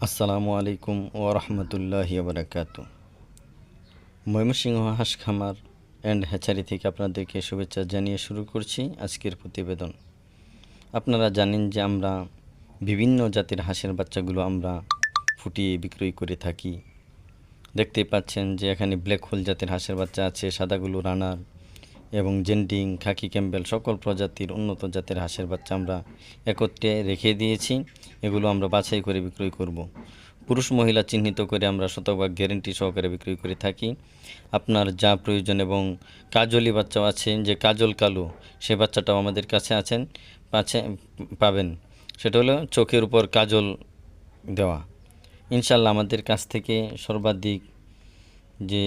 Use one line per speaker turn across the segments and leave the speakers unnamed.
আসসালামু আলাইকুম ওরহমতুল্লাহি বারাকাতু। ময়মনসিংহ হাঁস খামার অ্যান্ড হ্যাচারি থেকে আপনাদেরকে শুভেচ্ছা জানিয়ে শুরু করছি আজকের প্রতিবেদন। আপনারা জানেন যে আমরা বিভিন্ন জাতের হাঁসের বাচ্চাগুলো আমরা ফুটিয়ে বিক্রয় করে থাকি। দেখতেই পাচ্ছেন যে এখানে ব্ল্যাক হোল জাতের হাঁসের বাচ্চা আছে, সাদাগুলো রানার এবং জেন্ডিং, খাকি ক্যাম্বেল সকল প্রজাতির উন্নত জাতের হাঁসের বাচ্চা আমরা একত্রে রেখে দিয়েছি। এগুলো আমরা বাছাই করে বিক্রয় করব। পুরুষ মহিলা চিহ্নিত করে আমরা শতভাগ গ্যারেন্টি সহকারে বিক্রয় করে থাকি। আপনার যা প্রয়োজন, এবং কাজলি বাচ্চাও আছে, যে কাজল কালো সে বাচ্চাটাও আমাদের কাছে আছেন পাবেন। সেটা হলো চোখের উপর কাজল দেওয়া। ইনশাল্লাহ আমাদের কাছ থেকে সর্বাধিক যে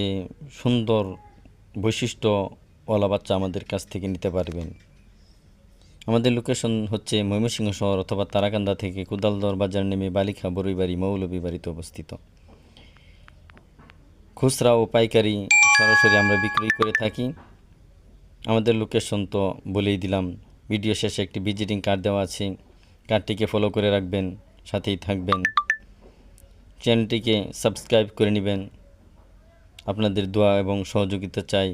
সুন্দর বৈশিষ্ট্যওয়ালা বাচ্চা আমাদের কাছ থেকে নিতে পারবেন। আমাদের লোকেশন হচ্ছে ময়মনসিংহ শহর অথবা তারাকান্দা থেকে কুদালদর বাজার নেমে বালিখা বরুইবাড়ি মৌলভী বাড়িতে অবস্থিত। খুচরা ও পাইকারি সরাসরি আমরা বিক্রি করে থাকি। আমাদের লোকেশন তো বলেই দিলাম। ভিডিও শেষে একটি ভিজিটিং কার্ড দেওয়া আছে, কার্ডটিকে ফলো করে রাখবেন, সাথেই থাকবেন। চ্যানেলটিকে সাবস্ক্রাইব করে নেবেন। আপনাদের দোয়া এবং সহযোগিতা চাই।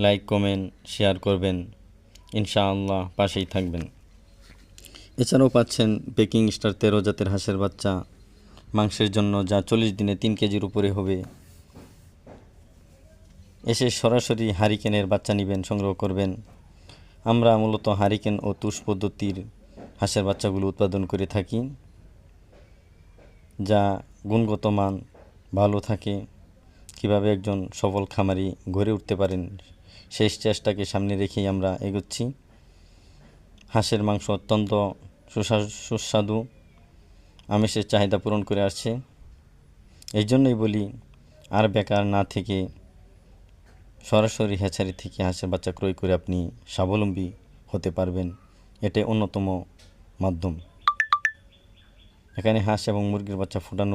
লাইক, কমেন্ট, শেয়ার করবেন। ইনশাআল্লাহ পাশেই থাকবেন। এছাড়াও পাচ্ছেন পেকিং স্টার 13 জাতের হাঁসের বাচ্চা, মাংসের জন্য, যা 40 দিনে 3 কেজির উপরে হবে। এসে সরাসরি হারিকেনের বাচ্চা নেবেন, সংগ্রহ করবেন। আমরা মূলত হারিকেন ও তুষ পদ্ধতির হাঁসের বাচ্চাগুলো উৎপাদন করে থাকি, যা গুণগত মান ভালো থাকে। কিভাবে একজন সফল খামারি গড়ে উঠতে পারেন সেই চেষ্টাকে সামনে রেখেই আমরা এগোচ্ছি। হাঁসের মাংস অত্যন্ত সুস্বাদু, আমিষের চাহিদা পূরণ করে আসছে। এই জন্যই বলি, আর বেকার না থেকে সরাসরি হ্যাচারি থেকে হাঁসের বাচ্চা ক্রয় করে আপনি স্বাবলম্বী হতে পারবেন। এটাই অন্যতম মাধ্যম। এখানে হাঁস এবং মুরগির বাচ্চা ফোটানো